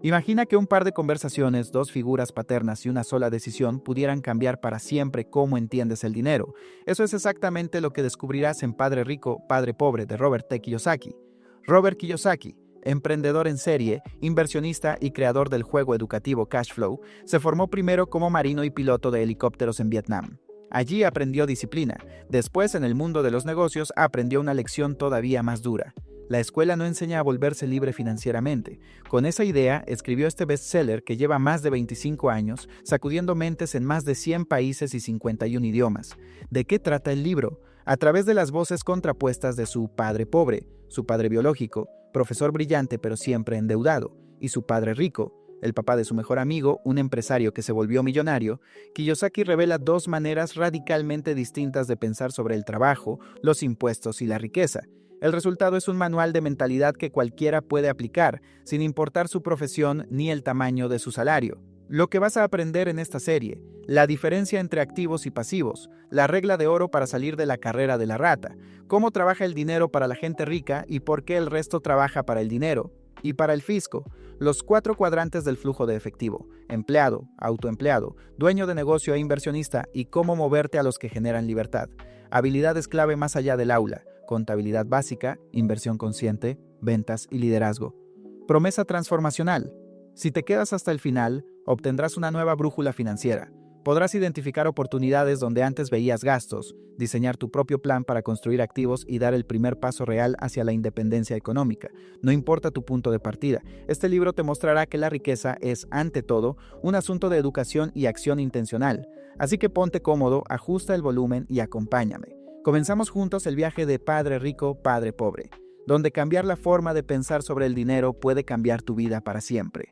Imagina que un par de conversaciones, dos figuras paternas y una sola decisión pudieran cambiar para siempre cómo entiendes el dinero. Eso es exactamente lo que descubrirás en Padre Rico, Padre Pobre de Robert T. Kiyosaki. Robert Kiyosaki, emprendedor en serie, inversionista y creador del juego educativo Cash Flow, se formó primero como marino y piloto de helicópteros en Vietnam. Allí aprendió disciplina. Después, en el mundo de los negocios, aprendió una lección todavía más dura. La escuela no enseña a volverse libre financieramente. Con esa idea, escribió este bestseller que lleva más de 25 años, sacudiendo mentes en más de 100 países y 51 idiomas. ¿De qué trata el libro? A través de las voces contrapuestas de su padre pobre, su padre biológico, profesor brillante pero siempre endeudado, y su padre rico, el papá de su mejor amigo, un empresario que se volvió millonario, Kiyosaki revela dos maneras radicalmente distintas de pensar sobre el trabajo, los impuestos y la riqueza. El resultado es un manual de mentalidad que cualquiera puede aplicar, sin importar su profesión ni el tamaño de su salario. Lo que vas a aprender en esta serie: la diferencia entre activos y pasivos, la regla de oro para salir de la carrera de la rata, cómo trabaja el dinero para la gente rica y por qué el resto trabaja para el dinero. Y para el fisco, los 4 cuadrantes del flujo de efectivo: empleado, autoempleado, dueño de negocio e inversionista, y cómo moverte a los que generan libertad. Habilidades clave más allá del aula: contabilidad básica, inversión consciente, ventas y liderazgo. Promesa transformacional: si te quedas hasta el final, obtendrás una nueva brújula financiera. Podrás identificar oportunidades donde antes veías gastos, diseñar tu propio plan para construir activos y dar el primer paso real hacia la independencia económica. No importa tu punto de partida, este libro te mostrará que la riqueza es, ante todo, un asunto de educación y acción intencional. Así que ponte cómodo, ajusta el volumen y acompáñame. Comenzamos juntos el viaje de Padre Rico, Padre Pobre, donde cambiar la forma de pensar sobre el dinero puede cambiar tu vida para siempre.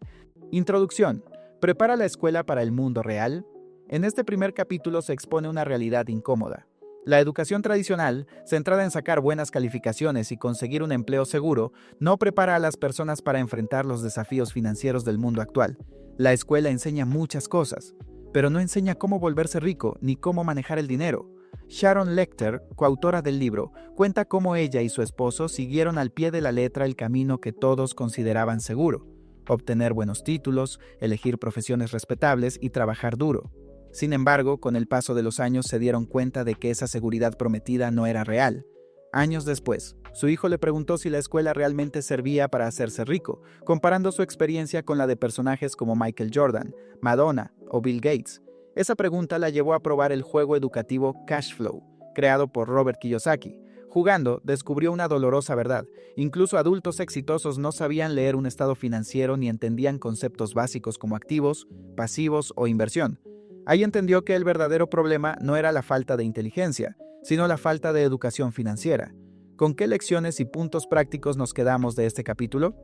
Introducción. ¿Prepara la escuela para el mundo real? En este primer capítulo se expone una realidad incómoda. La educación tradicional, centrada en sacar buenas calificaciones y conseguir un empleo seguro, no prepara a las personas para enfrentar los desafíos financieros del mundo actual. La escuela enseña muchas cosas, pero no enseña cómo volverse rico ni cómo manejar el dinero. Sharon Lechter, coautora del libro, cuenta cómo ella y su esposo siguieron al pie de la letra el camino que todos consideraban seguro: obtener buenos títulos, elegir profesiones respetables y trabajar duro. Sin embargo, con el paso de los años se dieron cuenta de que esa seguridad prometida no era real. Años después, su hijo le preguntó si la escuela realmente servía para hacerse rico, comparando su experiencia con la de personajes como Michael Jordan, Madonna o Bill Gates. Esa pregunta la llevó a probar el juego educativo Cash Flow, creado por Robert Kiyosaki. Jugando, descubrió una dolorosa verdad: incluso adultos exitosos no sabían leer un estado financiero ni entendían conceptos básicos como activos, pasivos o inversión. Ahí entendió que el verdadero problema no era la falta de inteligencia, sino la falta de educación financiera. ¿Con qué lecciones y puntos prácticos nos quedamos de este capítulo?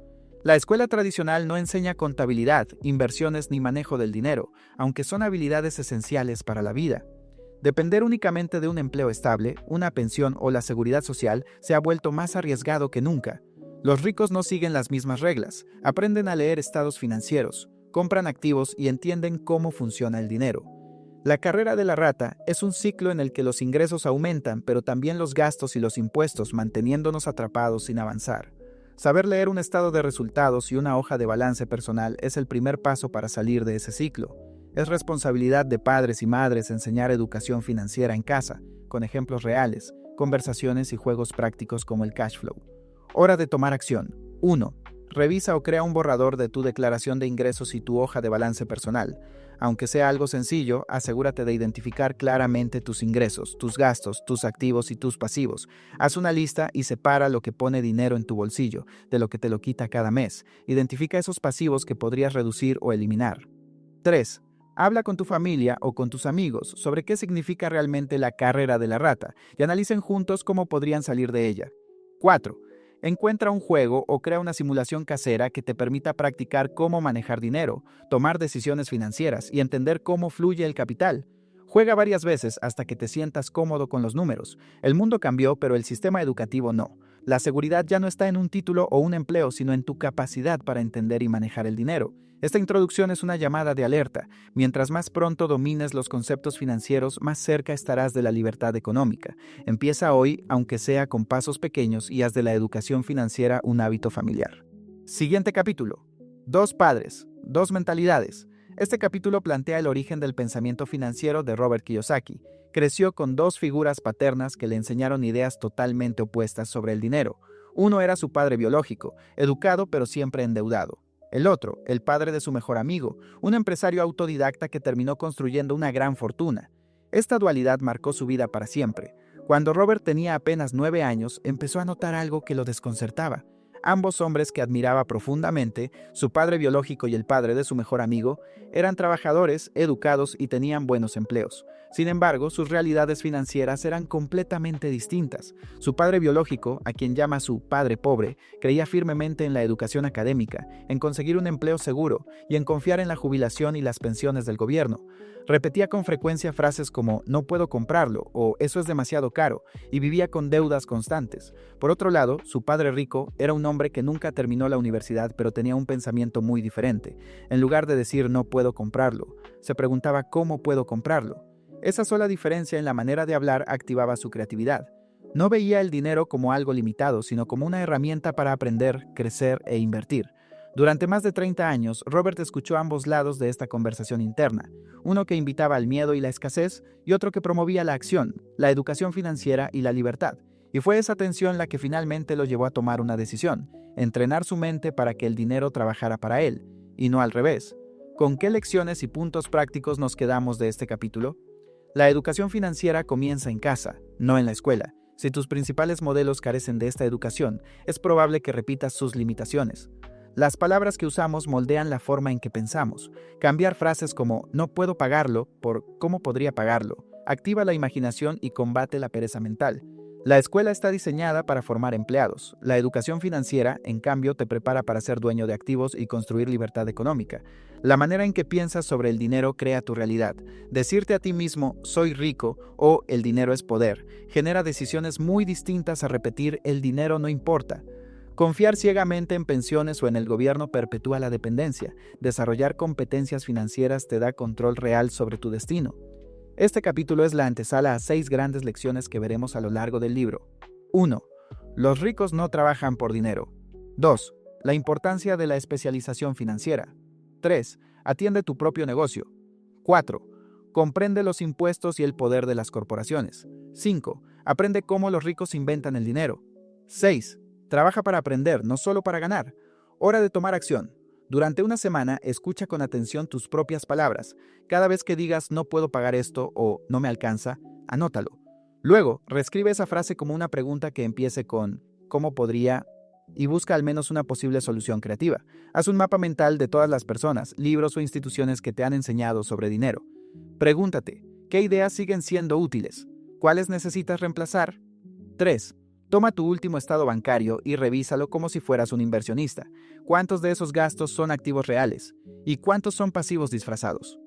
La escuela tradicional no enseña contabilidad, inversiones ni manejo del dinero, aunque son habilidades esenciales para la vida. Depender únicamente de un empleo estable, una pensión o la seguridad social se ha vuelto más arriesgado que nunca. Los ricos no siguen las mismas reglas, aprenden a leer estados financieros, compran activos y entienden cómo funciona el dinero. La carrera de la rata es un ciclo en el que los ingresos aumentan, pero también los gastos y los impuestos, manteniéndonos atrapados sin avanzar. Saber leer un estado de resultados y una hoja de balance personal es el primer paso para salir de ese ciclo. Es responsabilidad de padres y madres enseñar educación financiera en casa, con ejemplos reales, conversaciones y juegos prácticos como el cash flow. Hora de tomar acción. 1. Revisa o crea un borrador de tu declaración de ingresos y tu hoja de balance personal. Aunque sea algo sencillo, asegúrate de identificar claramente tus ingresos, tus gastos, tus activos y tus pasivos. Haz una lista y separa lo que pone dinero en tu bolsillo, de lo que te lo quita cada mes. Identifica esos pasivos que podrías reducir o eliminar. 3. Habla con tu familia o con tus amigos sobre qué significa realmente la carrera de la rata y analicen juntos cómo podrían salir de ella. 4. Encuentra un juego o crea una simulación casera que te permita practicar cómo manejar dinero, tomar decisiones financieras y entender cómo fluye el capital. Juega varias veces hasta que te sientas cómodo con los números. El mundo cambió, pero el sistema educativo no. La seguridad ya no está en un título o un empleo, sino en tu capacidad para entender y manejar el dinero. Esta introducción es una llamada de alerta. Mientras más pronto domines los conceptos financieros, más cerca estarás de la libertad económica. Empieza hoy, aunque sea con pasos pequeños, y haz de la educación financiera un hábito familiar. Siguiente capítulo. Dos padres, dos mentalidades. Este capítulo plantea el origen del pensamiento financiero de Robert Kiyosaki. Creció con dos figuras paternas que le enseñaron ideas totalmente opuestas sobre el dinero. Uno era su padre biológico, educado pero siempre endeudado. El otro, el padre de su mejor amigo, un empresario autodidacta que terminó construyendo una gran fortuna. Esta dualidad marcó su vida para siempre. Cuando Robert tenía apenas 9 años, empezó a notar algo que lo desconcertaba. Ambos hombres que admiraba profundamente, su padre biológico y el padre de su mejor amigo, eran trabajadores, educados y tenían buenos empleos. Sin embargo, sus realidades financieras eran completamente distintas. Su padre biológico, a quien llama su padre pobre, creía firmemente en la educación académica, en conseguir un empleo seguro y en confiar en la jubilación y las pensiones del gobierno. Repetía con frecuencia frases como "no puedo comprarlo" o "eso es demasiado caro", y vivía con deudas constantes. Por otro lado, su padre rico era un hombre que nunca terminó la universidad, pero tenía un pensamiento muy diferente. En lugar de decir "no puedo comprarlo", se preguntaba "¿cómo puedo comprarlo?". Esa sola diferencia en la manera de hablar activaba su creatividad. No veía el dinero como algo limitado, sino como una herramienta para aprender, crecer e invertir. Durante más de 30 años, Robert escuchó ambos lados de esta conversación interna, uno que invitaba al miedo y la escasez, y otro que promovía la acción, la educación financiera y la libertad. Y fue esa tensión la que finalmente lo llevó a tomar una decisión: entrenar su mente para que el dinero trabajara para él, y no al revés. ¿Con qué lecciones y puntos prácticos nos quedamos de este capítulo? La educación financiera comienza en casa, no en la escuela. Si tus principales modelos carecen de esta educación, es probable que repitas sus limitaciones. Las palabras que usamos moldean la forma en que pensamos. Cambiar frases como "no puedo pagarlo" por "cómo podría pagarlo" activa la imaginación y combate la pereza mental. La escuela está diseñada para formar empleados. La educación financiera, en cambio, te prepara para ser dueño de activos y construir libertad económica. La manera en que piensas sobre el dinero crea tu realidad. Decirte a ti mismo "soy rico" o "el dinero es poder" genera decisiones muy distintas a repetir "el dinero no importa". Confiar ciegamente en pensiones o en el gobierno perpetúa la dependencia. Desarrollar competencias financieras te da control real sobre tu destino. Este capítulo es la antesala a 6 grandes lecciones que veremos a lo largo del libro. 1. Los ricos no trabajan por dinero. 2. La importancia de la especialización financiera. 3. Atiende tu propio negocio. 4. Comprende los impuestos y el poder de las corporaciones. 5. Aprende cómo los ricos inventan el dinero. 6. Trabaja para aprender, no solo para ganar. Hora de tomar acción. Durante una semana, escucha con atención tus propias palabras. Cada vez que digas "no puedo pagar esto" o "no me alcanza", anótalo. Luego, reescribe esa frase como una pregunta que empiece con "¿cómo podría?" y busca al menos una posible solución creativa. Haz un mapa mental de todas las personas, libros o instituciones que te han enseñado sobre dinero. Pregúntate, ¿qué ideas siguen siendo útiles? ¿Cuáles necesitas reemplazar? 3. Toma tu último estado bancario y revísalo como si fueras un inversionista. ¿Cuántos de esos gastos son activos reales? ¿Y cuántos son pasivos disfrazados?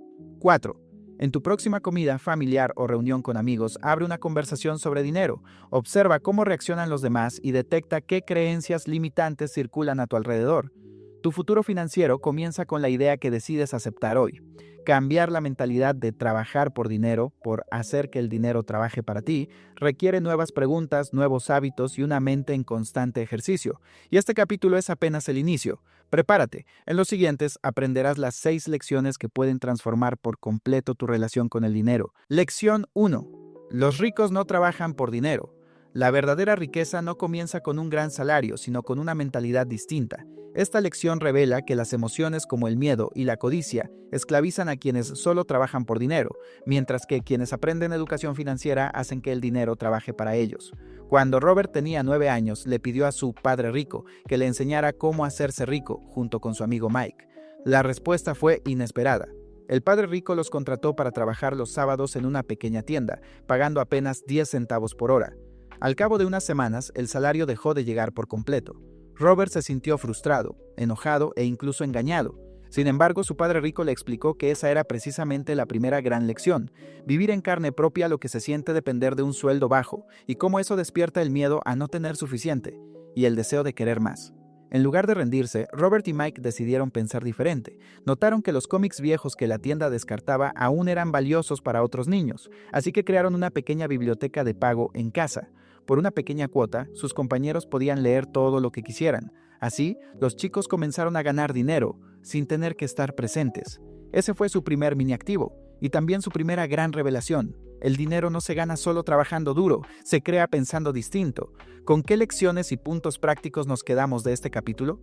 4. En tu próxima comida familiar o reunión con amigos, abre una conversación sobre dinero. Observa cómo reaccionan los demás y detecta qué creencias limitantes circulan a tu alrededor. Tu futuro financiero comienza con la idea que decides aceptar hoy. Cambiar la mentalidad de trabajar por dinero, por hacer que el dinero trabaje para ti, requiere nuevas preguntas, nuevos hábitos y una mente en constante ejercicio. Y este capítulo es apenas el inicio. Prepárate. En los siguientes aprenderás las 6 lecciones que pueden transformar por completo tu relación con el dinero. Lección 1. Los ricos no trabajan por dinero. La verdadera riqueza no comienza con un gran salario, sino con una mentalidad distinta. Esta lección revela que las emociones como el miedo y la codicia esclavizan a quienes solo trabajan por dinero, mientras que quienes aprenden educación financiera hacen que el dinero trabaje para ellos. Cuando Robert tenía 9 años, le pidió a su padre rico que le enseñara cómo hacerse rico junto con su amigo Mike. La respuesta fue inesperada. El padre rico los contrató para trabajar los sábados en una pequeña tienda, pagando apenas 10 centavos por hora. Al cabo de unas semanas, el salario dejó de llegar por completo. Robert se sintió frustrado, enojado e incluso engañado. Sin embargo, su padre rico le explicó que esa era precisamente la primera gran lección: vivir en carne propia lo que se siente depender de un sueldo bajo, y cómo eso despierta el miedo a no tener suficiente, y el deseo de querer más. En lugar de rendirse, Robert y Mike decidieron pensar diferente. Notaron que los cómics viejos que la tienda descartaba aún eran valiosos para otros niños, así que crearon una pequeña biblioteca de pago en casa. Por una pequeña cuota, sus compañeros podían leer todo lo que quisieran. Así, los chicos comenzaron a ganar dinero, sin tener que estar presentes. Ese fue su primer mini activo, y también su primera gran revelación. El dinero no se gana solo trabajando duro, se crea pensando distinto. ¿Con qué lecciones y puntos prácticos nos quedamos de este capítulo?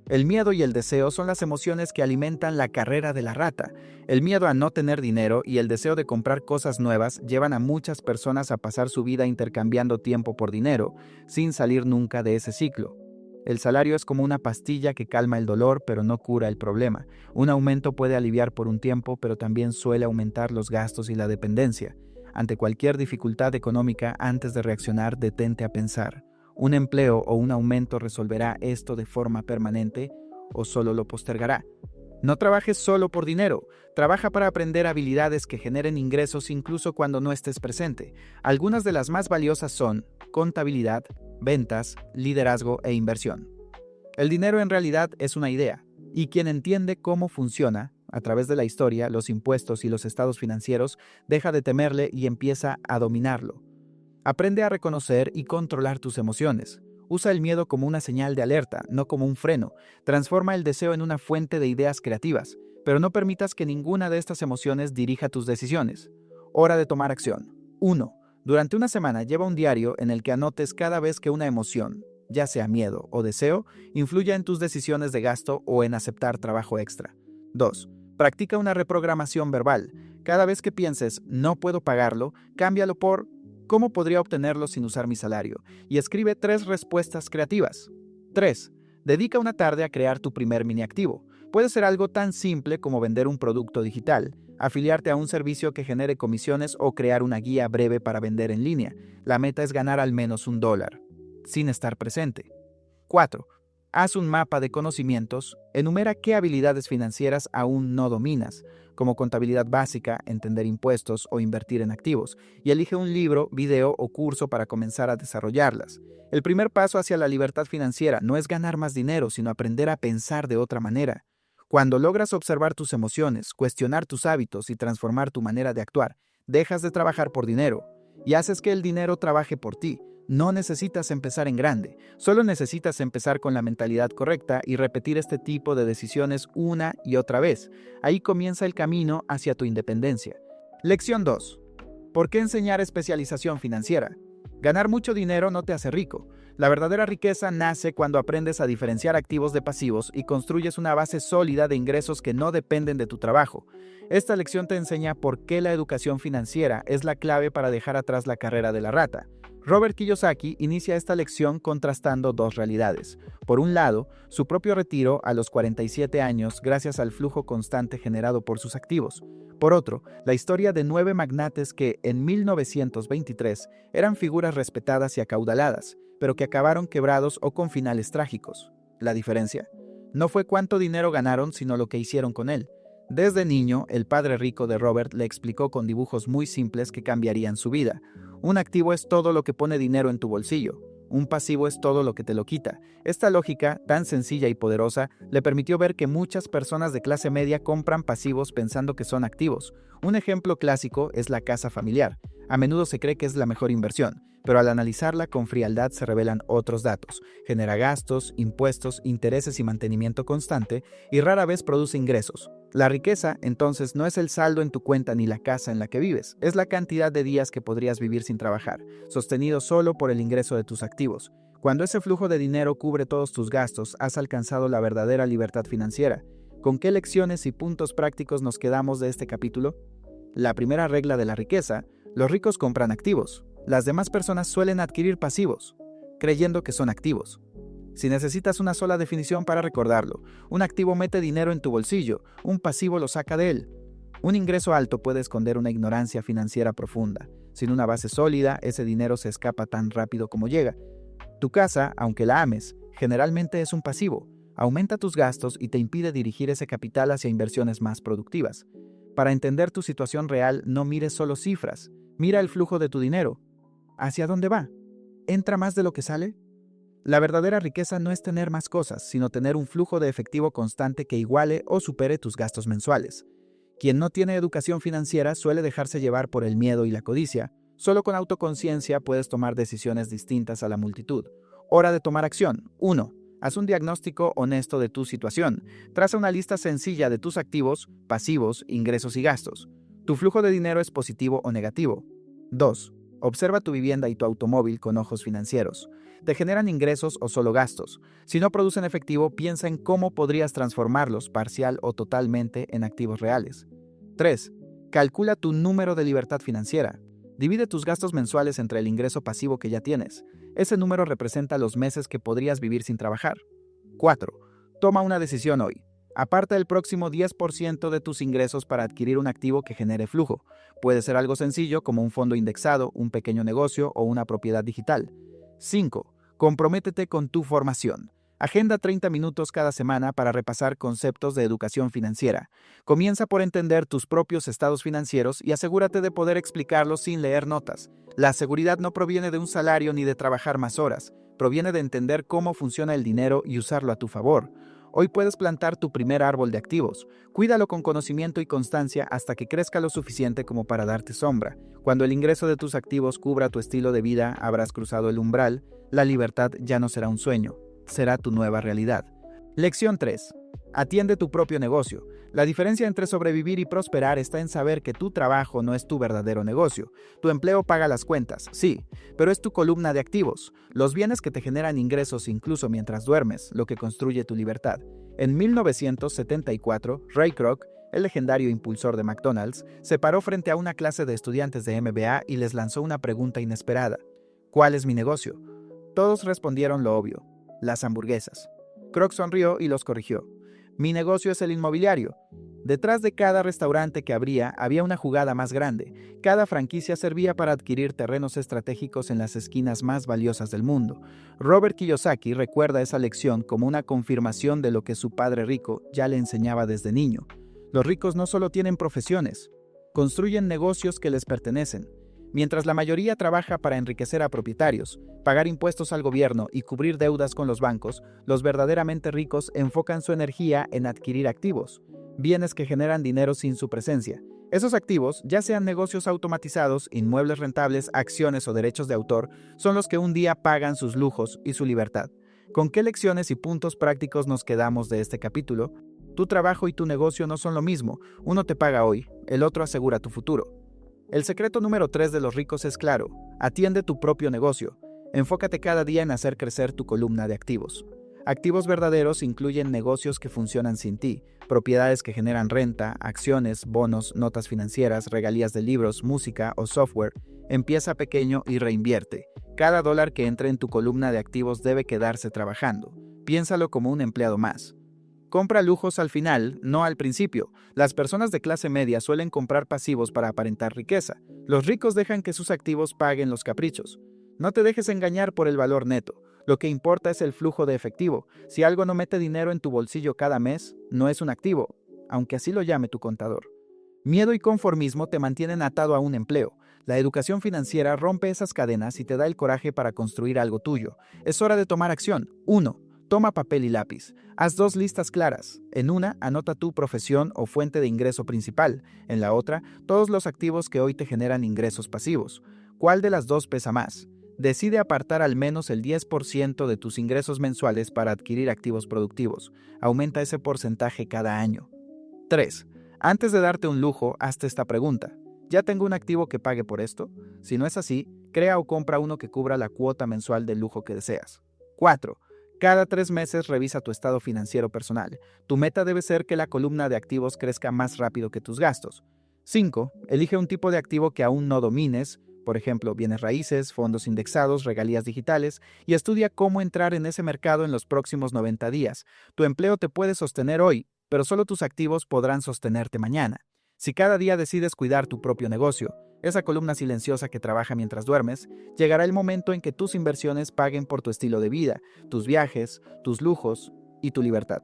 El miedo y el deseo son las emociones que alimentan la carrera de la rata. El miedo a no tener dinero y el deseo de comprar cosas nuevas llevan a muchas personas a pasar su vida intercambiando tiempo por dinero, sin salir nunca de ese ciclo. El salario es como una pastilla que calma el dolor, pero no cura el problema. Un aumento puede aliviar por un tiempo, pero también suele aumentar los gastos y la dependencia. Ante cualquier dificultad económica, antes de reaccionar, detente a pensar. ¿Un empleo o un aumento resolverá esto de forma permanente o solo lo postergará? No trabajes solo por dinero, trabaja para aprender habilidades que generen ingresos incluso cuando no estés presente. Algunas de las más valiosas son contabilidad, ventas, liderazgo e inversión. El dinero en realidad es una idea, y quien entiende cómo funciona, a través de la historia, los impuestos y los estados financieros, deja de temerle y empieza a dominarlo. Aprende a reconocer y controlar tus emociones. Usa el miedo como una señal de alerta, no como un freno. Transforma el deseo en una fuente de ideas creativas, pero no permitas que ninguna de estas emociones dirija tus decisiones. Hora de tomar acción. 1. Durante una semana lleva un diario en el que anotes cada vez que una emoción, ya sea miedo o deseo, influya en tus decisiones de gasto o en aceptar trabajo extra. 2. Practica una reprogramación verbal. Cada vez que pienses no puedo pagarlo, cámbialo por ¿cómo podría obtenerlo sin usar mi salario? Y escribe 3 respuestas creativas. 3. Dedica una tarde a crear tu primer mini activo. Puede ser algo tan simple como vender un producto digital, afiliarte a un servicio que genere comisiones o crear una guía breve para vender en línea. La meta es ganar al menos $1, sin estar presente. 4. Haz un mapa de conocimientos, enumera qué habilidades financieras aún no dominas, como contabilidad básica, entender impuestos o invertir en activos, y elige un libro, video o curso para comenzar a desarrollarlas. El primer paso hacia la libertad financiera no es ganar más dinero, sino aprender a pensar de otra manera. Cuando logras observar tus emociones, cuestionar tus hábitos y transformar tu manera de actuar, dejas de trabajar por dinero y haces que el dinero trabaje por ti. No necesitas empezar en grande, solo necesitas empezar con la mentalidad correcta y repetir este tipo de decisiones una y otra vez. Ahí comienza el camino hacia tu independencia. Lección 2. ¿Por qué enseñar especialización financiera? Ganar mucho dinero no te hace rico. La verdadera riqueza nace cuando aprendes a diferenciar activos de pasivos y construyes una base sólida de ingresos que no dependen de tu trabajo. Esta lección te enseña por qué la educación financiera es la clave para dejar atrás la carrera de la rata. Robert Kiyosaki inicia esta lección contrastando dos realidades. Por un lado, su propio retiro a los 47 años gracias al flujo constante generado por sus activos. Por otro, la historia de 9 magnates que, en 1923, eran figuras respetadas y acaudaladas, pero que acabaron quebrados o con finales trágicos. ¿La diferencia? No fue cuánto dinero ganaron, sino lo que hicieron con él. Desde niño, el padre rico de Robert le explicó con dibujos muy simples que cambiarían su vida. Un activo es todo lo que pone dinero en tu bolsillo. Un pasivo es todo lo que te lo quita. Esta lógica, tan sencilla y poderosa, le permitió ver que muchas personas de clase media compran pasivos pensando que son activos. Un ejemplo clásico es la casa familiar. A menudo se cree que es la mejor inversión, pero al analizarla con frialdad se revelan otros datos. Genera gastos, impuestos, intereses y mantenimiento constante, y rara vez produce ingresos. La riqueza, entonces, no es el saldo en tu cuenta ni la casa en la que vives, es la cantidad de días que podrías vivir sin trabajar, sostenido solo por el ingreso de tus activos. Cuando ese flujo de dinero cubre todos tus gastos, has alcanzado la verdadera libertad financiera. ¿Con qué lecciones y puntos prácticos nos quedamos de este capítulo? La primera regla de la riqueza: los ricos compran activos. Las demás personas suelen adquirir pasivos, creyendo que son activos. Si necesitas una sola definición para recordarlo, un activo mete dinero en tu bolsillo, un pasivo lo saca de él. Un ingreso alto puede esconder una ignorancia financiera profunda. Sin una base sólida, ese dinero se escapa tan rápido como llega. Tu casa, aunque la ames, generalmente es un pasivo. Aumenta tus gastos y te impide dirigir ese capital hacia inversiones más productivas. Para entender tu situación real, no mires solo cifras. Mira el flujo de tu dinero. ¿Hacia dónde va? ¿Entra más de lo que sale? La verdadera riqueza no es tener más cosas, sino tener un flujo de efectivo constante que iguale o supere tus gastos mensuales. Quien no tiene educación financiera suele dejarse llevar por el miedo y la codicia. Solo con autoconciencia puedes tomar decisiones distintas a la multitud. Hora de tomar acción. 1. Haz un diagnóstico honesto de tu situación. Traza una lista sencilla de tus activos, pasivos, ingresos y gastos. ¿Tu flujo de dinero es positivo o negativo? 2. Observa tu vivienda y tu automóvil con ojos financieros. ¿Te generan ingresos o solo gastos? Si no producen efectivo, piensa en cómo podrías transformarlos parcial o totalmente en activos reales. 3. Calcula tu número de libertad financiera. Divide tus gastos mensuales entre el ingreso pasivo que ya tienes. Ese número representa los meses que podrías vivir sin trabajar. 4. Toma una decisión hoy. Aparta el próximo 10% de tus ingresos para adquirir un activo que genere flujo. Puede ser algo sencillo como un fondo indexado, un pequeño negocio o una propiedad digital. 5. Comprométete con tu formación. Agenda 30 minutos cada semana para repasar conceptos de educación financiera. Comienza por entender tus propios estados financieros y asegúrate de poder explicarlos sin leer notas. La seguridad no proviene de un salario ni de trabajar más horas. Proviene de entender cómo funciona el dinero y usarlo a tu favor. Hoy puedes plantar tu primer árbol de activos. Cuídalo con conocimiento y constancia hasta que crezca lo suficiente como para darte sombra. Cuando el ingreso de tus activos cubra tu estilo de vida, habrás cruzado el umbral. La libertad ya no será un sueño, será tu nueva realidad. Lección 3. Atiende tu propio negocio. La diferencia entre sobrevivir y prosperar está en saber que tu trabajo no es tu verdadero negocio. Tu empleo paga las cuentas, sí, pero es tu columna de activos, los bienes que te generan ingresos incluso mientras duermes, lo que construye tu libertad. En 1974, Ray Kroc, el legendario impulsor de McDonald's, se paró frente a una clase de estudiantes de MBA y les lanzó una pregunta inesperada. ¿Cuál es mi negocio? Todos respondieron lo obvio: las hamburguesas. Kroc sonrió y los corrigió. Mi negocio es el inmobiliario. Detrás de cada restaurante que abría había una jugada más grande. Cada franquicia servía para adquirir terrenos estratégicos en las esquinas más valiosas del mundo. Robert Kiyosaki recuerda esa lección como una confirmación de lo que su padre rico ya le enseñaba desde niño. Los ricos no solo tienen profesiones, construyen negocios que les pertenecen. Mientras la mayoría trabaja para enriquecer a propietarios, pagar impuestos al gobierno y cubrir deudas con los bancos, los verdaderamente ricos enfocan su energía en adquirir activos, bienes que generan dinero sin su presencia. Esos activos, ya sean negocios automatizados, inmuebles rentables, acciones o derechos de autor, son los que un día pagan sus lujos y su libertad. ¿Con qué lecciones y puntos prácticos nos quedamos de este capítulo? Tu trabajo y tu negocio no son lo mismo. Uno te paga hoy, el otro asegura tu futuro. El secreto número 3 de los ricos es claro: atiende tu propio negocio. Enfócate cada día en hacer crecer tu columna de activos. Activos verdaderos incluyen negocios que funcionan sin ti, propiedades que generan renta, acciones, bonos, notas financieras, regalías de libros, música o software. Empieza pequeño y reinvierte. Cada dólar que entre en tu columna de activos debe quedarse trabajando. Piénsalo como un empleado más. Compra lujos al final, no al principio. Las personas de clase media suelen comprar pasivos para aparentar riqueza. Los ricos dejan que sus activos paguen los caprichos. No te dejes engañar por el valor neto. Lo que importa es el flujo de efectivo. Si algo no mete dinero en tu bolsillo cada mes, no es un activo, aunque así lo llame tu contador. Miedo y conformismo te mantienen atado a un empleo. La educación financiera rompe esas cadenas y te da el coraje para construir algo tuyo. Es hora de tomar acción. 1. Toma papel y lápiz. Haz 2 listas claras. En una, anota tu profesión o fuente de ingreso principal. En la otra, todos los activos que hoy te generan ingresos pasivos. ¿Cuál de las dos pesa más? Decide apartar al menos el 10% de tus ingresos mensuales para adquirir activos productivos. Aumenta ese porcentaje cada año. 3. Antes de darte un lujo, hazte esta pregunta: ¿ya tengo un activo que pague por esto? Si no es así, crea o compra uno que cubra la cuota mensual del lujo que deseas. 4. Cada 3 meses revisa tu estado financiero personal. Tu meta debe ser que la columna de activos crezca más rápido que tus gastos. 5. Elige un tipo de activo que aún no domines, por ejemplo, bienes raíces, fondos indexados, regalías digitales, y estudia cómo entrar en ese mercado en los próximos 90 días. Tu empleo te puede sostener hoy, pero solo tus activos podrán sostenerte mañana. Si cada día decides cuidar tu propio negocio, esa columna silenciosa que trabaja mientras duermes, llegará el momento en que tus inversiones paguen por tu estilo de vida, tus viajes, tus lujos y tu libertad.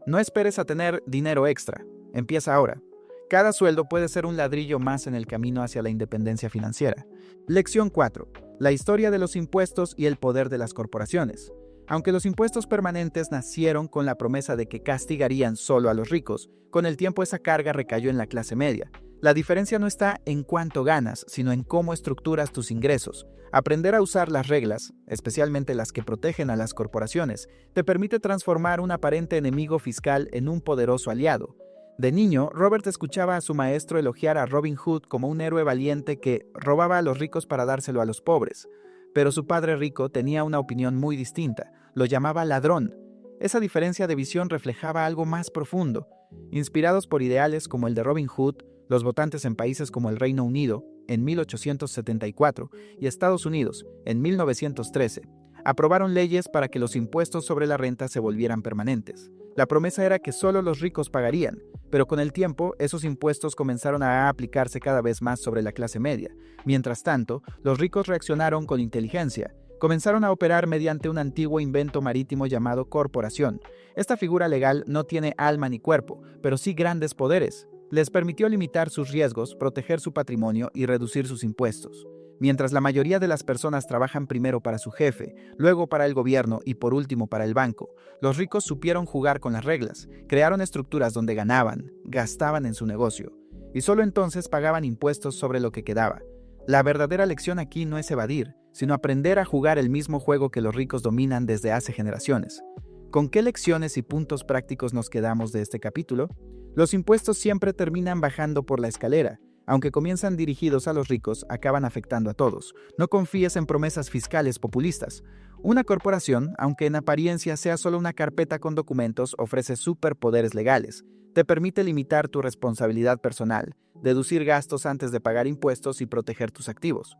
No esperes a tener dinero extra. Empieza ahora. Cada sueldo puede ser un ladrillo más en el camino hacia la independencia financiera. Lección 4. La historia de los impuestos y el poder de las corporaciones. Aunque los impuestos permanentes nacieron con la promesa de que castigarían solo a los ricos, con el tiempo esa carga recayó en la clase media. La diferencia no está en cuánto ganas, sino en cómo estructuras tus ingresos. Aprender a usar las reglas, especialmente las que protegen a las corporaciones, te permite transformar un aparente enemigo fiscal en un poderoso aliado. De niño, Robert escuchaba a su maestro elogiar a Robin Hood como un héroe valiente que robaba a los ricos para dárselo a los pobres. Pero su padre rico tenía una opinión muy distinta, lo llamaba ladrón. Esa diferencia de visión reflejaba algo más profundo. Inspirados por ideales como el de Robin Hood, los votantes en países como el Reino Unido, en 1874, y Estados Unidos, en 1913, aprobaron leyes para que los impuestos sobre la renta se volvieran permanentes. La promesa era que solo los ricos pagarían, pero con el tiempo esos impuestos comenzaron a aplicarse cada vez más sobre la clase media. Mientras tanto, los ricos reaccionaron con inteligencia. Comenzaron a operar mediante un antiguo invento marítimo llamado corporación. Esta figura legal no tiene alma ni cuerpo, pero sí grandes poderes. Les permitió limitar sus riesgos, proteger su patrimonio y reducir sus impuestos. Mientras la mayoría de las personas trabajan primero para su jefe, luego para el gobierno y por último para el banco, los ricos supieron jugar con las reglas, crearon estructuras donde ganaban, gastaban en su negocio, y solo entonces pagaban impuestos sobre lo que quedaba. La verdadera lección aquí no es evadir, sino aprender a jugar el mismo juego que los ricos dominan desde hace generaciones. ¿Con qué lecciones y puntos prácticos nos quedamos de este capítulo? Los impuestos siempre terminan bajando por la escalera. Aunque comienzan dirigidos a los ricos, acaban afectando a todos. No confíes en promesas fiscales populistas. Una corporación, aunque en apariencia sea solo una carpeta con documentos, ofrece superpoderes legales. Te permite limitar tu responsabilidad personal, deducir gastos antes de pagar impuestos y proteger tus activos.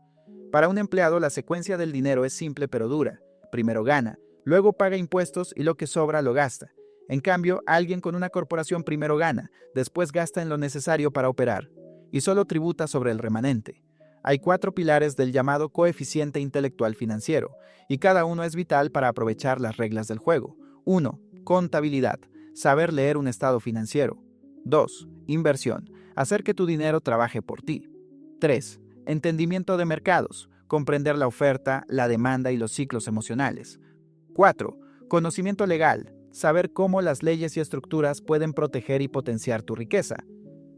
Para un empleado, la secuencia del dinero es simple pero dura. Primero gana, luego paga impuestos y lo que sobra lo gasta. En cambio, alguien con una corporación primero gana, después gasta en lo necesario para operar, y solo tributa sobre el remanente. Hay 4 pilares del llamado coeficiente intelectual financiero, y cada uno es vital para aprovechar las reglas del juego. 1. Contabilidad, saber leer un estado financiero. 2. Inversión, hacer que tu dinero trabaje por ti. 3. Entendimiento de mercados, comprender la oferta, la demanda y los ciclos emocionales. 4. Conocimiento legal, saber cómo las leyes y estructuras pueden proteger y potenciar tu riqueza.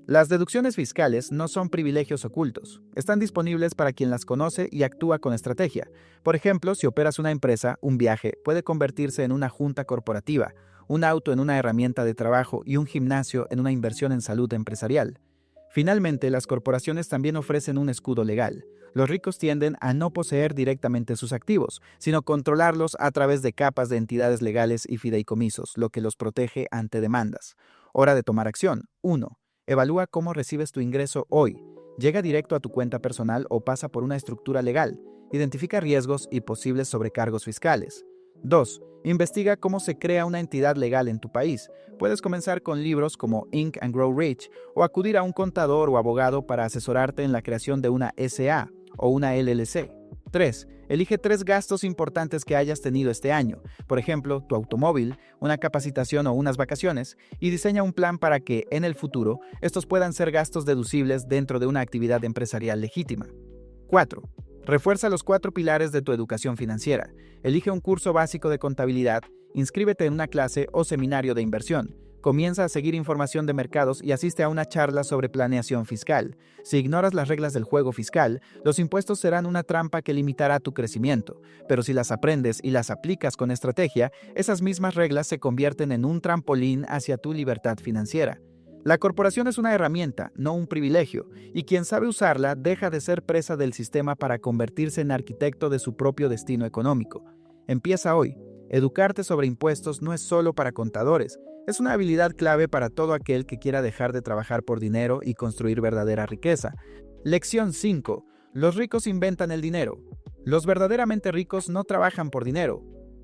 Las deducciones fiscales no son privilegios ocultos. Están disponibles para quien las conoce y actúa con estrategia. Por ejemplo, si operas una empresa, un viaje puede convertirse en una junta corporativa, un auto en una herramienta de trabajo y un gimnasio en una inversión en salud empresarial. Finalmente, las corporaciones también ofrecen un escudo legal. Los ricos tienden a no poseer directamente sus activos, sino controlarlos a través de capas de entidades legales y fideicomisos, lo que los protege ante demandas. Hora de tomar acción. 1. Evalúa cómo recibes tu ingreso hoy. Llega directo a tu cuenta personal o pasa por una estructura legal. Identifica riesgos y posibles sobrecargos fiscales. 2. Investiga cómo se crea una entidad legal en tu país. Puedes comenzar con libros como Think and Grow Rich o acudir a un contador o abogado para asesorarte en la creación de una SA o una LLC. 3. Elige 3 gastos importantes que hayas tenido este año, por ejemplo, tu automóvil, una capacitación o unas vacaciones, y diseña un plan para que, en el futuro, estos puedan ser gastos deducibles dentro de una actividad empresarial legítima. 4. Refuerza los 4 pilares de tu educación financiera. Elige un curso básico de contabilidad, inscríbete en una clase o seminario de inversión. Comienza a seguir información de mercados y asiste a una charla sobre planeación fiscal. Si ignoras las reglas del juego fiscal, los impuestos serán una trampa que limitará tu crecimiento. Pero si las aprendes y las aplicas con estrategia, esas mismas reglas se convierten en un trampolín hacia tu libertad financiera. La corporación es una herramienta, no un privilegio, y quien sabe usarla deja de ser presa del sistema para convertirse en arquitecto de su propio destino económico. Empieza hoy. Educarte sobre impuestos no es solo para contadores, es una habilidad clave para todo aquel que quiera dejar de trabajar por dinero y construir verdadera riqueza. Lección 5. Los ricos inventan el dinero. Los verdaderamente ricos no trabajan por dinero,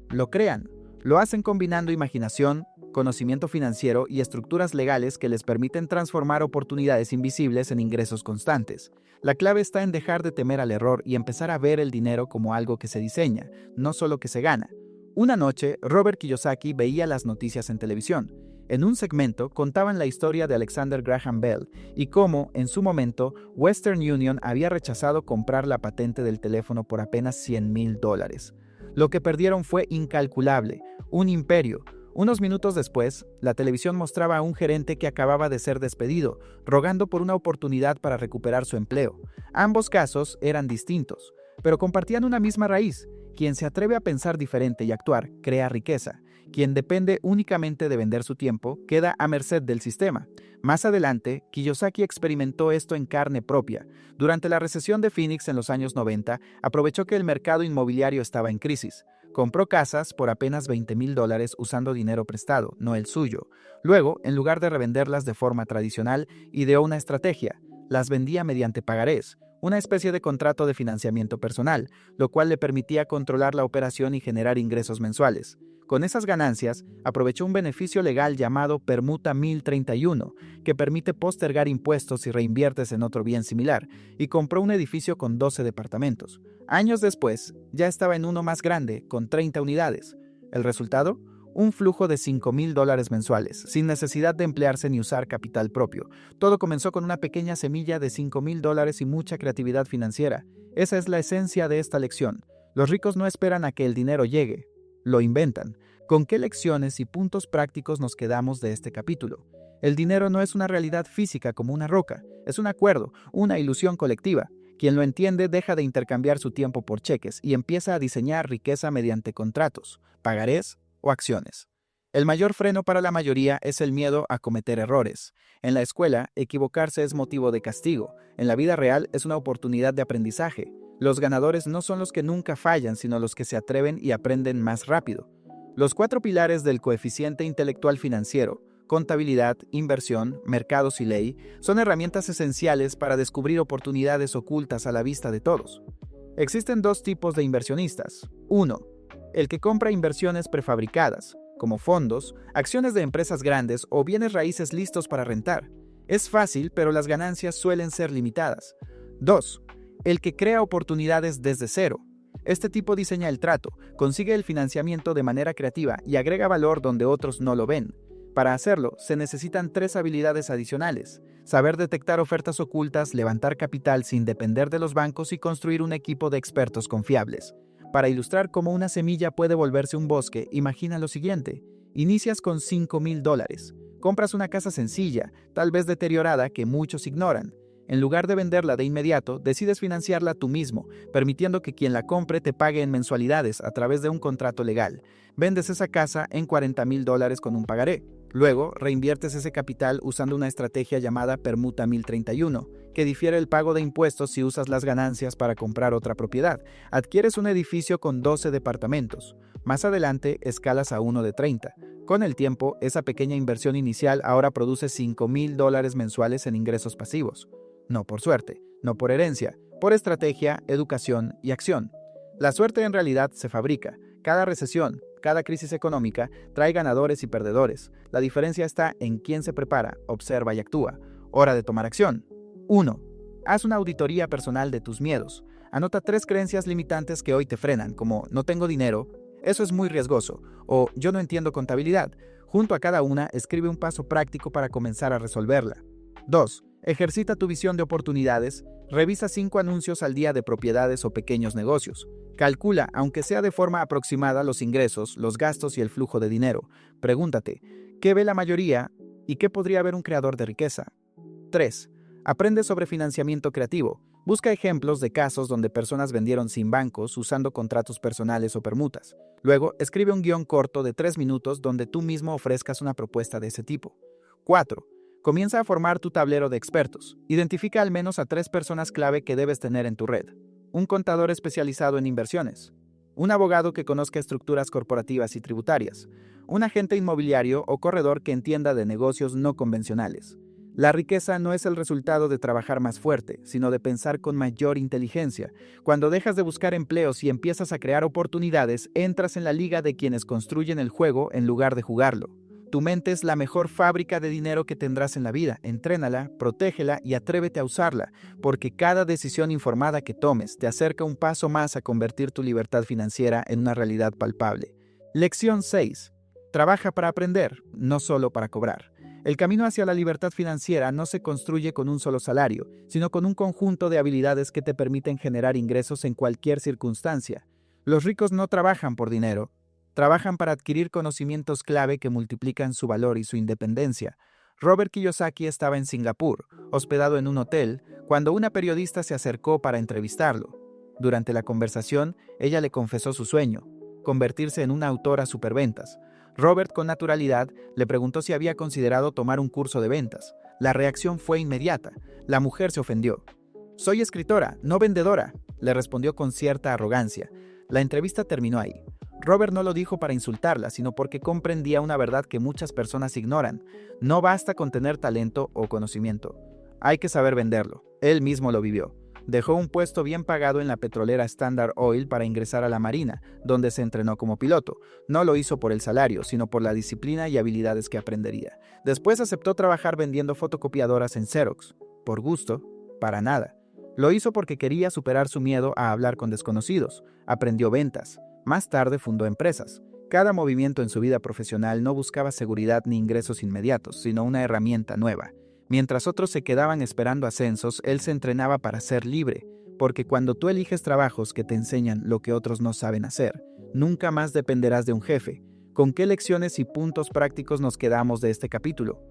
lo crean. Lo hacen combinando imaginación, conocimiento financiero y estructuras legales que les permiten transformar oportunidades invisibles en ingresos constantes. La clave está en dejar de temer al error y empezar a ver el dinero como algo que se diseña, no solo que se gana. Una noche, Robert Kiyosaki veía las noticias en televisión. En un segmento contaban la historia de Alexander Graham Bell y cómo, en su momento, Western Union había rechazado comprar la patente del teléfono por apenas $100,000. Lo que perdieron fue incalculable, un imperio, Unos minutos después, la televisión mostraba a un gerente que acababa de ser despedido, rogando por una oportunidad para recuperar su empleo. Ambos casos eran distintos, pero compartían una misma raíz. Quien se atreve a pensar diferente y actuar, crea riqueza. Quien depende únicamente de vender su tiempo, queda a merced del sistema. Más adelante, Kiyosaki experimentó esto en carne propia. Durante la recesión de Phoenix en los años 90, aprovechó que el mercado inmobiliario estaba en crisis. Compró casas por apenas $20,000 usando dinero prestado, no el suyo. Luego, en lugar de revenderlas de forma tradicional, ideó una estrategia. Las vendía mediante pagarés, una especie de contrato de financiamiento personal, lo cual le permitía controlar la operación y generar ingresos mensuales. Con esas ganancias, aprovechó un beneficio legal llamado Permuta 1031, que permite postergar impuestos si reinviertes en otro bien similar, y compró un edificio con 12 departamentos. Años después, ya estaba en uno más grande, con 30 unidades. ¿El resultado? Un flujo de $5,000 mensuales, sin necesidad de emplearse ni usar capital propio. Todo comenzó con una pequeña semilla de $5,000 y mucha creatividad financiera. Esa es la esencia de esta lección. Los ricos no esperan a que el dinero llegue, lo inventan. ¿Con qué lecciones y puntos prácticos nos quedamos de este capítulo? El dinero no es una realidad física como una roca, es un acuerdo, una ilusión colectiva. Quien lo entiende deja de intercambiar su tiempo por cheques y empieza a diseñar riqueza mediante contratos, pagarés o acciones. El mayor freno para la mayoría es el miedo a cometer errores. En la escuela, equivocarse es motivo de castigo. En la vida real es una oportunidad de aprendizaje. Los ganadores no son los que nunca fallan, sino los que se atreven y aprenden más rápido. Los 4 pilares del coeficiente intelectual financiero, contabilidad, inversión, mercados y ley, son herramientas esenciales para descubrir oportunidades ocultas a la vista de todos. Existen 2 tipos de inversionistas. 1. El que compra inversiones prefabricadas, como fondos, acciones de empresas grandes o bienes raíces listos para rentar. Es fácil, pero las ganancias suelen ser limitadas. 2. El que crea oportunidades desde cero. Este tipo diseña el trato, consigue el financiamiento de manera creativa y agrega valor donde otros no lo ven. Para hacerlo, se necesitan 3 habilidades adicionales: saber detectar ofertas ocultas, levantar capital sin depender de los bancos y construir un equipo de expertos confiables. Para ilustrar cómo una semilla puede volverse un bosque, imagina lo siguiente. Inicias con $5,000. Compras una casa sencilla, tal vez deteriorada, que muchos ignoran. En lugar de venderla de inmediato, decides financiarla tú mismo, permitiendo que quien la compre te pague en mensualidades a través de un contrato legal. Vendes esa casa en $40,000 con un pagaré. Luego, reinviertes ese capital usando una estrategia llamada Permuta 1031, que difiere el pago de impuestos si usas las ganancias para comprar otra propiedad. Adquieres un edificio con 12 departamentos. Más adelante, escalas a uno de 30. Con el tiempo, esa pequeña inversión inicial ahora produce $5,000 mensuales en ingresos pasivos. No por suerte, no por herencia, por estrategia, educación y acción. La suerte en realidad se fabrica. Cada recesión, cada crisis económica trae ganadores y perdedores. La diferencia está en quién se prepara, observa y actúa. Hora de tomar acción. 1. Haz una auditoría personal de tus miedos. Anota 3 creencias limitantes que hoy te frenan, como no tengo dinero, eso es muy riesgoso, o yo no entiendo contabilidad. Junto a cada una, escribe un paso práctico para comenzar a resolverla. 2. Ejercita tu visión de oportunidades. Revisa 5 anuncios al día de propiedades o pequeños negocios. Calcula, aunque sea de forma aproximada, los ingresos, los gastos y el flujo de dinero. Pregúntate, ¿qué ve la mayoría y qué podría ver un creador de riqueza? 3. Aprende sobre financiamiento creativo. Busca ejemplos de casos donde personas vendieron sin bancos usando contratos personales o permutas. Luego, escribe un guión corto de 3 minutos donde tú mismo ofrezcas una propuesta de ese tipo. 4. Comienza a formar tu tablero de expertos. Identifica al menos a 3 personas clave que debes tener en tu red. Un contador especializado en inversiones. Un abogado que conozca estructuras corporativas y tributarias. Un agente inmobiliario o corredor que entienda de negocios no convencionales. La riqueza no es el resultado de trabajar más fuerte, sino de pensar con mayor inteligencia. Cuando dejas de buscar empleos y empiezas a crear oportunidades, entras en la liga de quienes construyen el juego en lugar de jugarlo. Tu mente es la mejor fábrica de dinero que tendrás en la vida. Entrénala, protégela y atrévete a usarla, porque cada decisión informada que tomes te acerca un paso más a convertir tu libertad financiera en una realidad palpable. Lección 6. Trabaja para aprender, no solo para cobrar. El camino hacia la libertad financiera no se construye con un solo salario, sino con un conjunto de habilidades que te permiten generar ingresos en cualquier circunstancia. Los ricos no trabajan por dinero, Trabajan para adquirir conocimientos clave que multiplican su valor y su independencia. Robert Kiyosaki estaba en Singapur, hospedado en un hotel, cuando una periodista se acercó para entrevistarlo. Durante la conversación, ella le confesó su sueño, convertirse en una autora superventas. Robert, con naturalidad, le preguntó si había considerado tomar un curso de ventas. La reacción fue inmediata. La mujer se ofendió. «Soy escritora, no vendedora», le respondió con cierta arrogancia. La entrevista terminó ahí. Robert no lo dijo para insultarla, sino porque comprendía una verdad que muchas personas ignoran. No basta con tener talento o conocimiento. Hay que saber venderlo. Él mismo lo vivió. Dejó un puesto bien pagado en la petrolera Standard Oil para ingresar a la Marina, donde se entrenó como piloto. No lo hizo por el salario, sino por la disciplina y habilidades que aprendería. Después aceptó trabajar vendiendo fotocopiadoras en Xerox. ¿Por gusto? Para nada. Lo hizo porque quería superar su miedo a hablar con desconocidos. Aprendió ventas. Más tarde fundó empresas. Cada movimiento en su vida profesional no buscaba seguridad ni ingresos inmediatos, sino una herramienta nueva. Mientras otros se quedaban esperando ascensos, él se entrenaba para ser libre, porque cuando tú eliges trabajos que te enseñan lo que otros no saben hacer, nunca más dependerás de un jefe. ¿Con qué lecciones y puntos prácticos nos quedamos de este capítulo?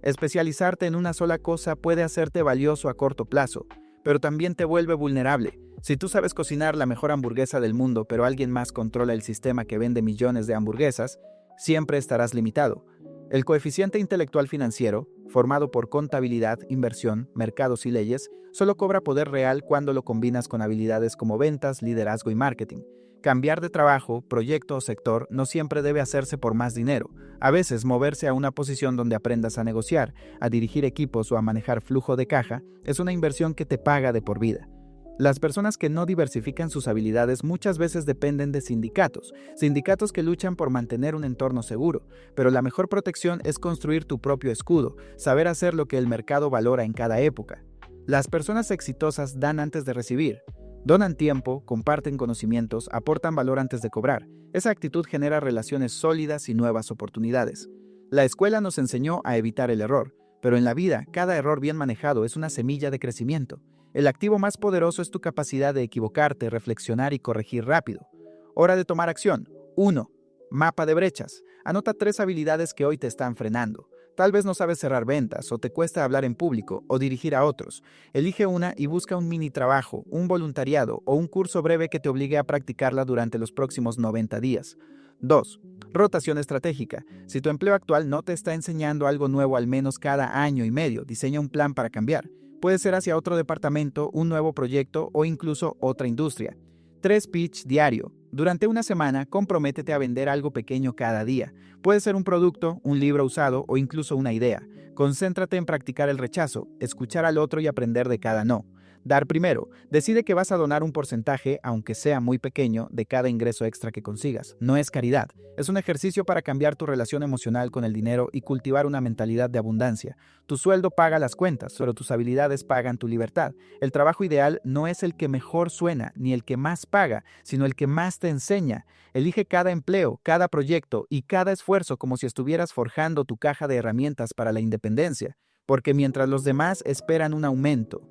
Especializarte en una sola cosa puede hacerte valioso a corto plazo, pero también te vuelve vulnerable. Si tú sabes cocinar la mejor hamburguesa del mundo, pero alguien más controla el sistema que vende millones de hamburguesas, siempre estarás limitado. El coeficiente intelectual financiero, formado por contabilidad, inversión, mercados y leyes, solo cobra poder real cuando lo combinas con habilidades como ventas, liderazgo y marketing. Cambiar de trabajo, proyecto o sector no siempre debe hacerse por más dinero. A veces, moverse a una posición donde aprendas a negociar, a dirigir equipos o a manejar flujo de caja es una inversión que te paga de por vida. Las personas que no diversifican sus habilidades muchas veces dependen de sindicatos que luchan por mantener un entorno seguro, pero la mejor protección es construir tu propio escudo, saber hacer lo que el mercado valora en cada época. Las personas exitosas dan antes de recibir. Donan tiempo, comparten conocimientos, aportan valor antes de cobrar. Esa actitud genera relaciones sólidas y nuevas oportunidades. La escuela nos enseñó a evitar el error, pero en la vida, cada error bien manejado es una semilla de crecimiento. El activo más poderoso es tu capacidad de equivocarte, reflexionar y corregir rápido. Hora de tomar acción. 1. Mapa de brechas. Anota 3 habilidades que hoy te están frenando. Tal vez no sabes cerrar ventas, o te cuesta hablar en público, o dirigir a otros. Elige una y busca un mini trabajo, un voluntariado o un curso breve que te obligue a practicarla durante los próximos 90 días. 2. Rotación estratégica. Si tu empleo actual no te está enseñando algo nuevo al menos cada año y medio, diseña un plan para cambiar. Puede ser hacia otro departamento, un nuevo proyecto o incluso otra industria. 3. Pitch diario. Durante una semana, comprométete a vender algo pequeño cada día. Puede ser un producto, un libro usado o incluso una idea. Concéntrate en practicar el rechazo, escuchar al otro y aprender de cada no. Dar primero. Decide que vas a donar un porcentaje, aunque sea muy pequeño, de cada ingreso extra que consigas. No es caridad. Es un ejercicio para cambiar tu relación emocional con el dinero y cultivar una mentalidad de abundancia. Tu sueldo paga las cuentas, pero tus habilidades pagan tu libertad. El trabajo ideal no es el que mejor suena, ni el que más paga, sino el que más te enseña. Elige cada empleo, cada proyecto y cada esfuerzo como si estuvieras forjando tu caja de herramientas para la independencia. Porque mientras los demás esperan un aumento,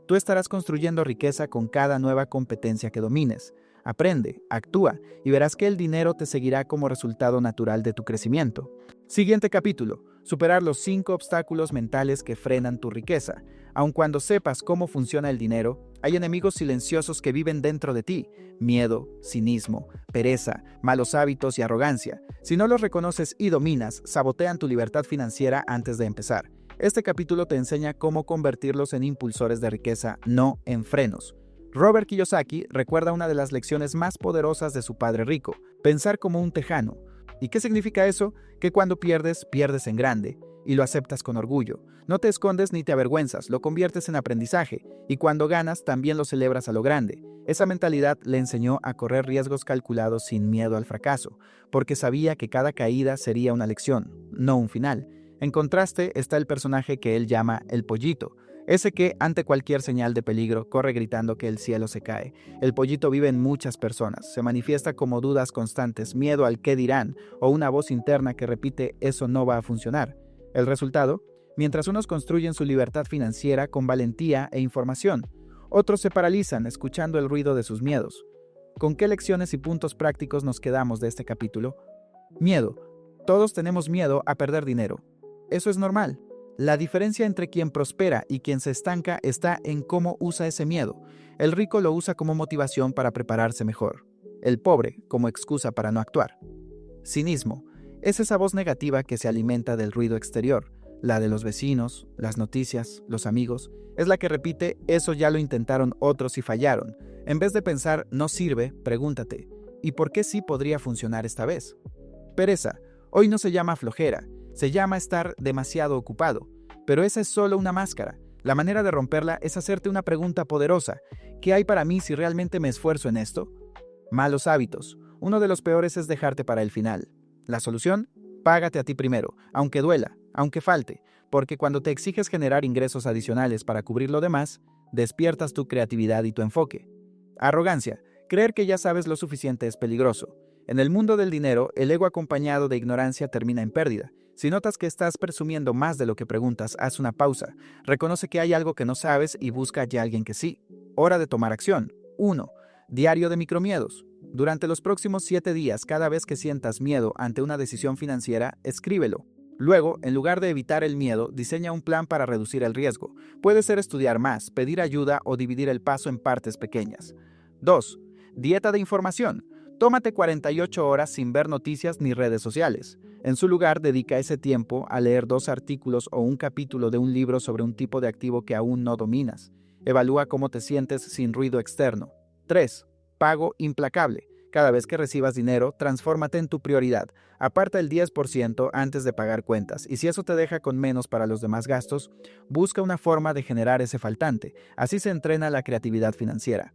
tú estarás construyendo riqueza con cada nueva competencia que domines. Aprende, actúa y verás que el dinero te seguirá como resultado natural de tu crecimiento. Siguiente capítulo. Superar los 5 obstáculos mentales que frenan tu riqueza. Aun cuando sepas cómo funciona el dinero, hay enemigos silenciosos que viven dentro de ti. Miedo, cinismo, pereza, malos hábitos y arrogancia. Si no los reconoces y dominas, sabotean tu libertad financiera antes de empezar. Este capítulo te enseña cómo convertirlos en impulsores de riqueza, no en frenos. Robert Kiyosaki recuerda una de las lecciones más poderosas de su padre rico: pensar como un tejano. ¿Y qué significa eso? Que cuando pierdes, pierdes en grande, y lo aceptas con orgullo. No te escondes ni te avergüenzas, lo conviertes en aprendizaje, y cuando ganas, también lo celebras a lo grande. Esa mentalidad le enseñó a correr riesgos calculados sin miedo al fracaso, porque sabía que cada caída sería una lección, no un final. En contraste está el personaje que él llama el pollito, ese que, ante cualquier señal de peligro, corre gritando que el cielo se cae. El pollito vive en muchas personas, se manifiesta como dudas constantes, miedo al qué dirán, o una voz interna que repite eso no va a funcionar. El resultado, mientras unos construyen su libertad financiera con valentía e información, otros se paralizan escuchando el ruido de sus miedos. ¿Con qué lecciones y puntos prácticos nos quedamos de este capítulo? Miedo. Todos tenemos miedo a perder dinero. Eso es normal. La diferencia entre quien prospera y quien se estanca está en cómo usa ese miedo. El rico lo usa como motivación para prepararse mejor. El pobre como excusa para no actuar. Cinismo. Es esa voz negativa que se alimenta del ruido exterior, la de los vecinos, las noticias, los amigos. Es la que repite, eso ya lo intentaron otros y fallaron. En vez de pensar, no sirve, pregúntate, ¿y por qué sí podría funcionar esta vez? Pereza. Hoy no se llama flojera, se llama estar demasiado ocupado. Pero esa es solo una máscara. La manera de romperla es hacerte una pregunta poderosa. ¿Qué hay para mí si realmente me esfuerzo en esto? Malos hábitos. Uno de los peores es dejarte para el final. La solución: págate a ti primero, aunque duela, aunque falte, porque cuando te exiges generar ingresos adicionales para cubrir lo demás, despiertas tu creatividad y tu enfoque. Arrogancia. Creer que ya sabes lo suficiente es peligroso. En el mundo del dinero, el ego acompañado de ignorancia termina en pérdida. Si notas que estás presumiendo más de lo que preguntas, haz una pausa. Reconoce que hay algo que no sabes y busca ya a alguien que sí. Hora de tomar acción. 1. Diario de micromiedos. Durante los próximos 7 días, cada vez que sientas miedo ante una decisión financiera, escríbelo. Luego, en lugar de evitar el miedo, diseña un plan para reducir el riesgo. Puede ser estudiar más, pedir ayuda o dividir el paso en partes pequeñas. 2. Dieta de información. Tómate 48 horas sin ver noticias ni redes sociales. En su lugar, dedica ese tiempo a leer 2 artículos o un capítulo de un libro sobre un tipo de activo que aún no dominas. Evalúa cómo te sientes sin ruido externo. 3. Pago implacable. Cada vez que recibas dinero, transfórmate en tu prioridad. Aparta el 10% antes de pagar cuentas, y si eso te deja con menos para los demás gastos, busca una forma de generar ese faltante. Así se entrena la creatividad financiera.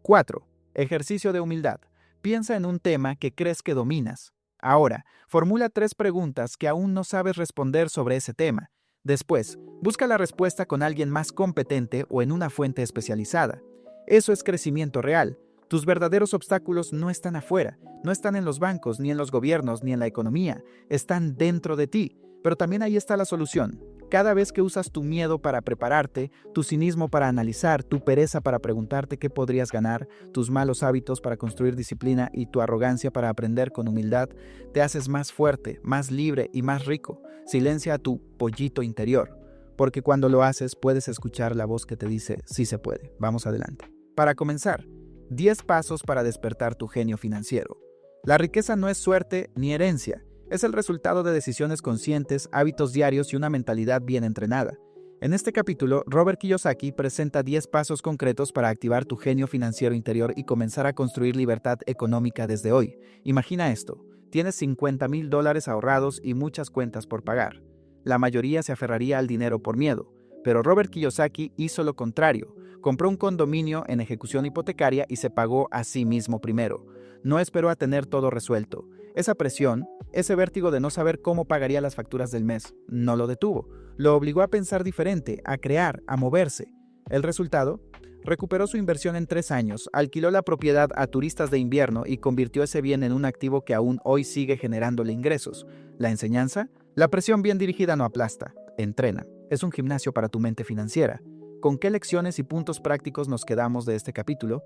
4. Ejercicio de humildad. Piensa en un tema que crees que dominas. Ahora, formula 3 preguntas que aún no sabes responder sobre ese tema. Después, busca la respuesta con alguien más competente o en una fuente especializada. Eso es crecimiento real. Tus verdaderos obstáculos no están afuera, no están en los bancos, ni en los gobiernos, ni en la economía, están dentro de ti. Pero también ahí está la solución. Cada vez que usas tu miedo para prepararte, tu cinismo para analizar, tu pereza para preguntarte qué podrías ganar, tus malos hábitos para construir disciplina y tu arrogancia para aprender con humildad, te haces más fuerte, más libre y más rico. Silencia a tu pollito interior, porque cuando lo haces puedes escuchar la voz que te dice, sí se puede, vamos adelante. Para comenzar, 10 pasos para despertar tu genio financiero. La riqueza no es suerte ni herencia. Es el resultado de decisiones conscientes, hábitos diarios y una mentalidad bien entrenada. En este capítulo, Robert Kiyosaki presenta 10 pasos concretos para activar tu genio financiero interior y comenzar a construir libertad económica desde hoy. Imagina esto: tienes $50,000 ahorrados y muchas cuentas por pagar. La mayoría se aferraría al dinero por miedo, pero Robert Kiyosaki hizo lo contrario. Compró un condominio en ejecución hipotecaria y se pagó a sí mismo primero. No esperó a tener todo resuelto. Esa presión, ese vértigo de no saber cómo pagaría las facturas del mes, no lo detuvo. Lo obligó a pensar diferente, a crear, a moverse. ¿El resultado? Recuperó su inversión en 3 años, alquiló la propiedad a turistas de invierno y convirtió ese bien en un activo que aún hoy sigue generándole ingresos. ¿La enseñanza? La presión bien dirigida no aplasta, entrena. Es un gimnasio para tu mente financiera. ¿Con qué lecciones y puntos prácticos nos quedamos de este capítulo?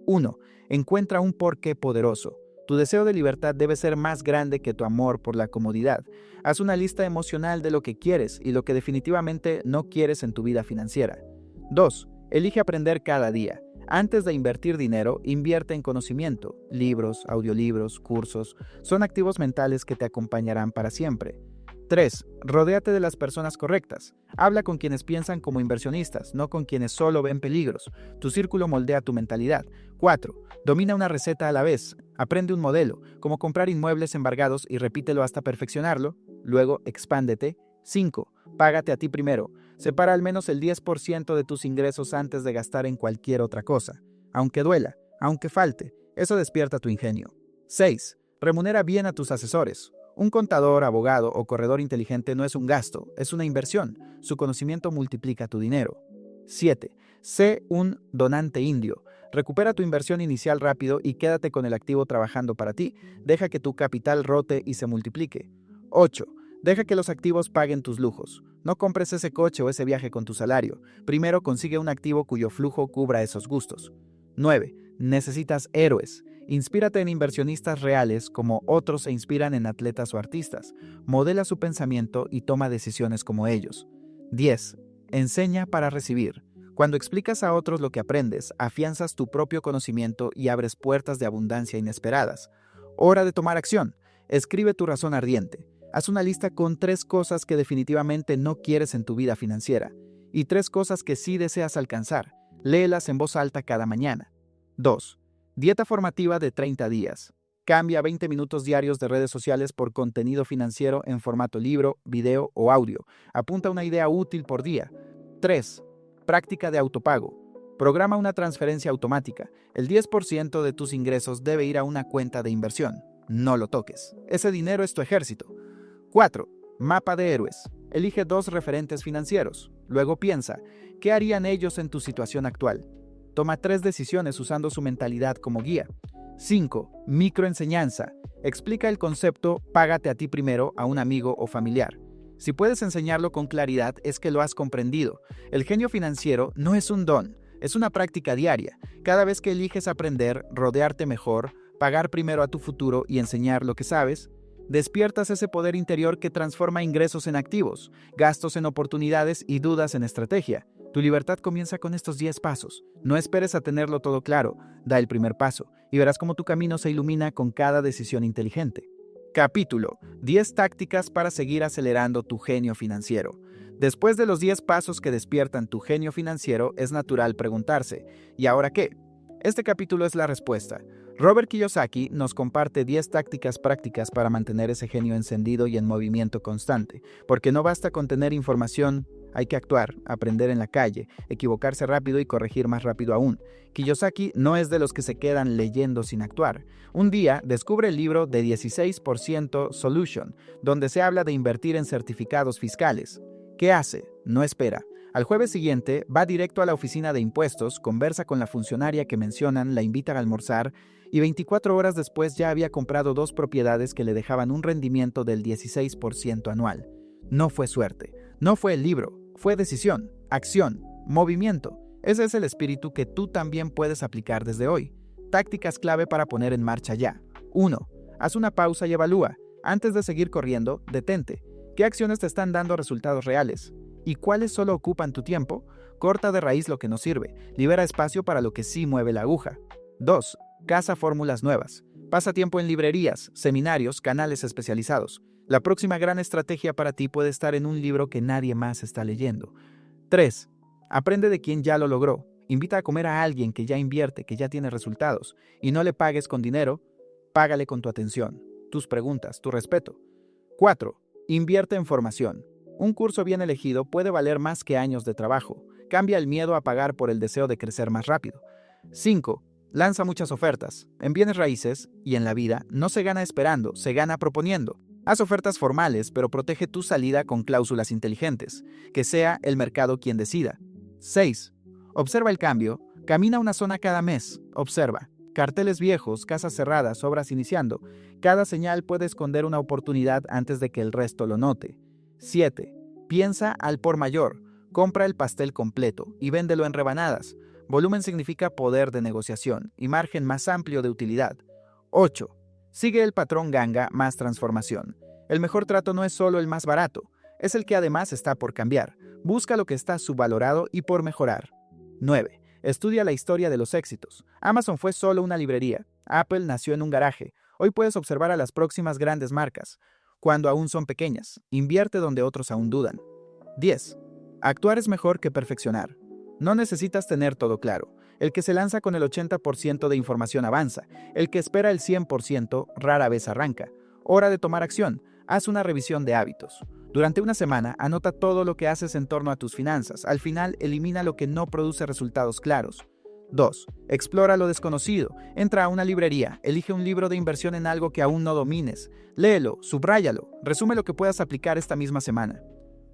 1. Encuentra un porqué poderoso. Tu deseo de libertad debe ser más grande que tu amor por la comodidad. Haz una lista emocional de lo que quieres y lo que definitivamente no quieres en tu vida financiera. 2. Elige aprender cada día. Antes de invertir dinero, invierte en conocimiento. Libros, audiolibros, cursos. Son activos mentales que te acompañarán para siempre. 3. Rodéate de las personas correctas. Habla con quienes piensan como inversionistas, no con quienes solo ven peligros. Tu círculo moldea tu mentalidad. 4. Domina una receta a la vez. Aprende un modelo, como comprar inmuebles embargados y repítelo hasta perfeccionarlo. Luego, expándete. 5. Págate a ti primero. Separa al menos el 10% de tus ingresos antes de gastar en cualquier otra cosa. Aunque duela, aunque falte, eso despierta tu ingenio. 6. Remunera bien a tus asesores. Un contador, abogado o corredor inteligente no es un gasto, es una inversión. Su conocimiento multiplica tu dinero. 7. Sé un donante indio. Recupera tu inversión inicial rápido y quédate con el activo trabajando para ti. Deja que tu capital rote y se multiplique. 8. Deja que los activos paguen tus lujos. No compres ese coche o ese viaje con tu salario. Primero consigue un activo cuyo flujo cubra esos gustos. 9. Necesitas héroes. Inspírate en inversionistas reales como otros se inspiran en atletas o artistas. Modela su pensamiento y toma decisiones como ellos. 10. Enseña para recibir. Cuando explicas a otros lo que aprendes, afianzas tu propio conocimiento y abres puertas de abundancia inesperadas. Hora de tomar acción. Escribe tu razón ardiente. Haz una lista con 3 cosas que definitivamente no quieres en tu vida financiera y 3 cosas que sí deseas alcanzar. Léelas en voz alta cada mañana. 2. Dieta formativa de 30 días. Cambia 20 minutos diarios de redes sociales por contenido financiero en formato libro, video o audio. Apunta una idea útil por día. 3. Práctica de autopago. Programa una transferencia automática. El 10% de tus ingresos debe ir a una cuenta de inversión. No lo toques. Ese dinero es tu ejército. 4. Mapa de héroes. Elige 2 referentes financieros. Luego piensa, ¿qué harían ellos en tu situación actual? Toma 3 decisiones usando su mentalidad como guía. 5. Microenseñanza. Explica el concepto págate a ti primero a un amigo o familiar. Si puedes enseñarlo con claridad, es que lo has comprendido. El genio financiero no es un don, es una práctica diaria. Cada vez que eliges aprender, rodearte mejor, pagar primero a tu futuro y enseñar lo que sabes, despiertas ese poder interior que transforma ingresos en activos, gastos en oportunidades y dudas en estrategia. Tu libertad comienza con estos 10 pasos. No esperes a tenerlo todo claro, da el primer paso y verás cómo tu camino se ilumina con cada decisión inteligente. Capítulo: 10 tácticas para seguir acelerando tu genio financiero. Después de los 10 pasos que despiertan tu genio financiero, es natural preguntarse, ¿y ahora qué? Este capítulo es la respuesta. Robert Kiyosaki nos comparte 10 tácticas prácticas para mantener ese genio encendido y en movimiento constante, porque no basta con tener información, hay que actuar, aprender en la calle, equivocarse rápido y corregir más rápido aún. Kiyosaki no es de los que se quedan leyendo sin actuar. Un día descubre el libro de 16% Solution, donde se habla de invertir en certificados fiscales. ¿Qué hace? No espera. Al jueves siguiente, va directo a la oficina de impuestos, conversa con la funcionaria que mencionan, la invita a almorzar y 24 horas después ya había comprado 2 propiedades que le dejaban un rendimiento del 16% anual. No fue suerte, no fue el libro, fue decisión, acción, movimiento. Ese es el espíritu que tú también puedes aplicar desde hoy. Tácticas clave para poner en marcha ya. 1. Haz una pausa y evalúa. Antes de seguir corriendo, detente. ¿Qué acciones te están dando resultados reales? ¿Y cuáles solo ocupan tu tiempo? Corta de raíz lo que no sirve. Libera espacio para lo que sí mueve la aguja. 2. Caza fórmulas nuevas. Pasa tiempo en librerías, seminarios, canales especializados. La próxima gran estrategia para ti puede estar en un libro que nadie más está leyendo. 3. Aprende de quien ya lo logró. Invita a comer a alguien que ya invierte, que ya tiene resultados. Y no le pagues con dinero, págale con tu atención, tus preguntas, tu respeto. 4. Invierte en formación. Un curso bien elegido puede valer más que años de trabajo. Cambia el miedo a pagar por el deseo de crecer más rápido. 5. Lanza muchas ofertas. En bienes raíces y en la vida no se gana esperando, se gana proponiendo. Haz ofertas formales, pero protege tu salida con cláusulas inteligentes. Que sea el mercado quien decida. 6. Observa el cambio. Camina una zona cada mes. Observa. Carteles viejos, casas cerradas, obras iniciando. Cada señal puede esconder una oportunidad antes de que el resto lo note. 7. Piensa al por mayor. Compra el pastel completo y véndelo en rebanadas. Volumen significa poder de negociación y margen más amplio de utilidad. 8. Sigue el patrón ganga más transformación. El mejor trato no es solo el más barato, es el que además está por cambiar. Busca lo que está subvalorado y por mejorar. 9. Estudia la historia de los éxitos. Amazon fue solo una librería. Apple nació en un garaje. Hoy puedes observar a las próximas grandes marcas, cuando aún son pequeñas. Invierte donde otros aún dudan. 10. Actuar es mejor que perfeccionar. No necesitas tener todo claro. El que se lanza con el 80% de información avanza. El que espera el 100% rara vez arranca. Hora de tomar acción. Haz una revisión de hábitos. Durante una semana, anota todo lo que haces en torno a tus finanzas. Al final, elimina lo que no produce resultados claros. 2. Explora lo desconocido. Entra a una librería. Elige un libro de inversión en algo que aún no domines. Léelo, subráyalo. Resume lo que puedas aplicar esta misma semana.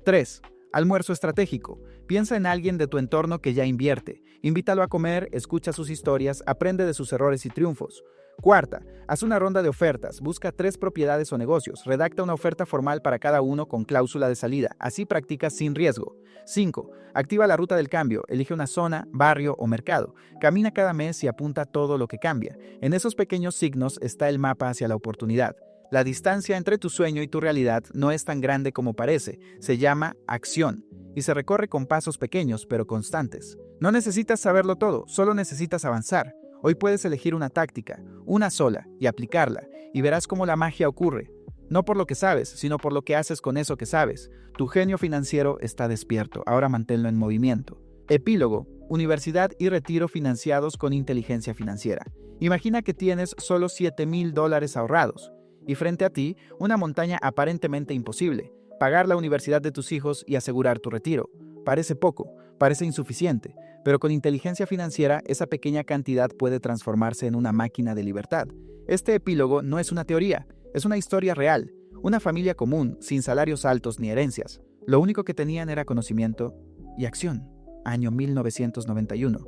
3. Almuerzo estratégico. Piensa en alguien de tu entorno que ya invierte. Invítalo a comer, escucha sus historias, aprende de sus errores y triunfos. Cuarta, haz una ronda de ofertas. Busca 3 propiedades o negocios. Redacta una oferta formal para cada uno con cláusula de salida. Así practicas sin riesgo. 5. Activa la ruta del cambio. Elige una zona, barrio o mercado. Camina cada mes y apunta todo lo que cambia. En esos pequeños signos está el mapa hacia la oportunidad. La distancia entre tu sueño y tu realidad no es tan grande como parece. Se llama acción y se recorre con pasos pequeños pero constantes. No necesitas saberlo todo, solo necesitas avanzar. Hoy puedes elegir una táctica, una sola, y aplicarla, y verás cómo la magia ocurre. No por lo que sabes, sino por lo que haces con eso que sabes. Tu genio financiero está despierto, ahora manténlo en movimiento. Epílogo: universidad y retiro financiados con inteligencia financiera. Imagina que tienes solo $7,000 ahorrados, y frente a ti, una montaña aparentemente imposible: pagar la universidad de tus hijos y asegurar tu retiro. Parece poco, parece insuficiente, pero con inteligencia financiera esa pequeña cantidad puede transformarse en una máquina de libertad. Este epílogo no es una teoría, es una historia real. Una familia común, sin salarios altos ni herencias. Lo único que tenían era conocimiento y acción. Año 1991.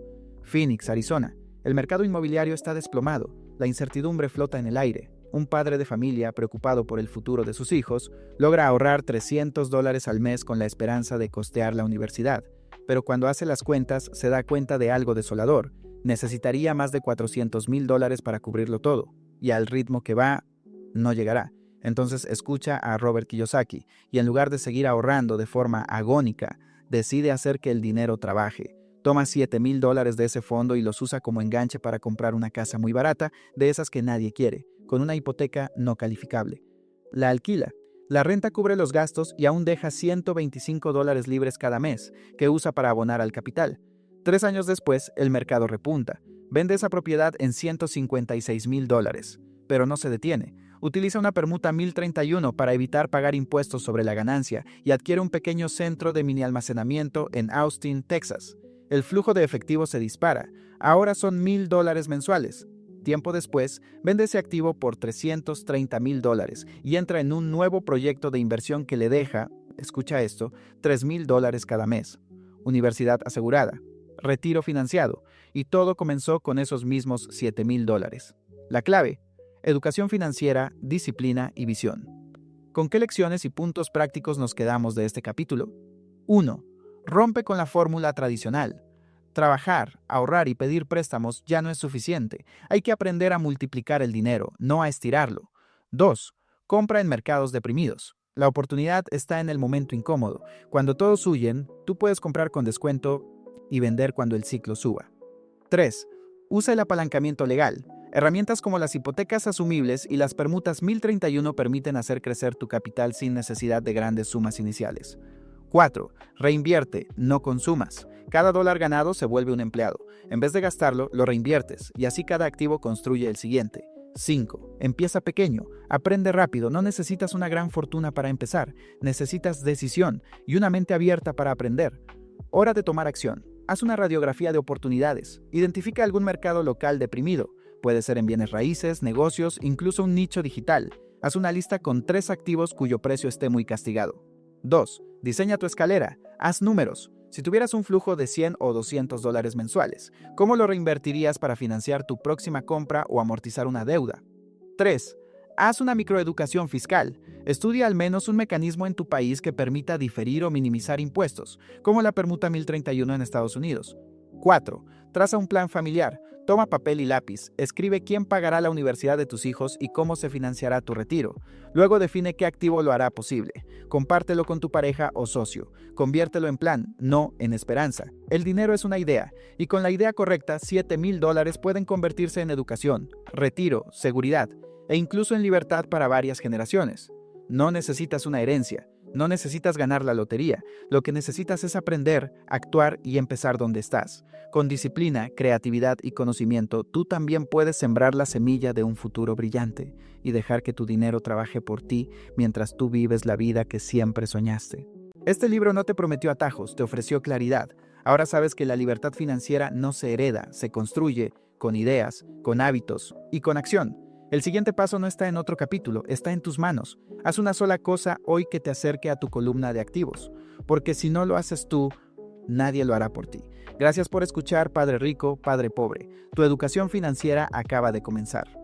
Phoenix, Arizona. El mercado inmobiliario está desplomado. La incertidumbre flota en el aire. Un padre de familia, preocupado por el futuro de sus hijos, logra ahorrar $300 al mes con la esperanza de costear la universidad. Pero cuando hace las cuentas, se da cuenta de algo desolador. Necesitaría más de $400,000 para cubrirlo todo. Y al ritmo que va, no llegará. Entonces escucha a Robert Kiyosaki y en lugar de seguir ahorrando de forma agónica, decide hacer que el dinero trabaje. Toma $7,000 de ese fondo y los usa como enganche para comprar una casa muy barata, de esas que nadie quiere, con una hipoteca no calificable. La alquila. La renta cubre los gastos y aún deja $125 libres cada mes, que usa para abonar al capital. 3 años después, el mercado repunta. Vende esa propiedad en $156,000, pero no se detiene. Utiliza una permuta 1031 para evitar pagar impuestos sobre la ganancia y adquiere un pequeño centro de mini almacenamiento en Austin, Texas. El flujo de efectivo se dispara. Ahora son $1,000 mensuales. Tiempo después, vende ese activo por $330,000 y entra en un nuevo proyecto de inversión que le deja, escucha esto, $3,000 cada mes. Universidad asegurada. Retiro financiado. Y todo comenzó con esos mismos $7,000. La clave: educación financiera, disciplina y visión. ¿Con qué lecciones y puntos prácticos nos quedamos de este capítulo? 1. Rompe con la fórmula tradicional. Trabajar, ahorrar y pedir préstamos ya no es suficiente. Hay que aprender a multiplicar el dinero, no a estirarlo. 2. Compra en mercados deprimidos. La oportunidad está en el momento incómodo. Cuando todos huyen, tú puedes comprar con descuento y vender cuando el ciclo suba. 3. Usa el apalancamiento legal. Herramientas como las hipotecas asumibles y las permutas 1031 permiten hacer crecer tu capital sin necesidad de grandes sumas iniciales. 4. Reinvierte, no consumas. Cada dólar ganado se vuelve un empleado. En vez de gastarlo, lo reinviertes y así cada activo construye el siguiente. 5. Empieza pequeño. Aprende rápido. No necesitas una gran fortuna para empezar. Necesitas decisión y una mente abierta para aprender. Hora de tomar acción. Haz una radiografía de oportunidades. Identifica algún mercado local deprimido. Puede ser en bienes raíces, negocios, incluso un nicho digital. Haz una lista con 3 activos cuyo precio esté muy castigado. 2. Diseña tu escalera. Haz números. Si tuvieras un flujo de $100 o $200 mensuales, ¿cómo lo reinvertirías para financiar tu próxima compra o amortizar una deuda? 3. Haz una microeducación fiscal. Estudia al menos un mecanismo en tu país que permita diferir o minimizar impuestos, como la permuta 1031 en Estados Unidos. 4. Traza un plan familiar. Toma papel y lápiz. Escribe quién pagará la universidad de tus hijos y cómo se financiará tu retiro. Luego define qué activo lo hará posible. Compártelo con tu pareja o socio. Conviértelo en plan, no en esperanza. El dinero es una idea, y con la idea correcta, $7,000 pueden convertirse en educación, retiro, seguridad e incluso en libertad para varias generaciones. No necesitas una herencia. No necesitas ganar la lotería. Lo que necesitas es aprender, actuar y empezar donde estás. Con disciplina, creatividad y conocimiento, tú también puedes sembrar la semilla de un futuro brillante y dejar que tu dinero trabaje por ti mientras tú vives la vida que siempre soñaste. Este libro no te prometió atajos, te ofreció claridad. Ahora sabes que la libertad financiera no se hereda, se construye con ideas, con hábitos y con acción. El siguiente paso no está en otro capítulo, está en tus manos. Haz una sola cosa hoy que te acerque a tu columna de activos, porque si no lo haces tú, nadie lo hará por ti. Gracias por escuchar Padre Rico, Padre Pobre. Tu educación financiera acaba de comenzar.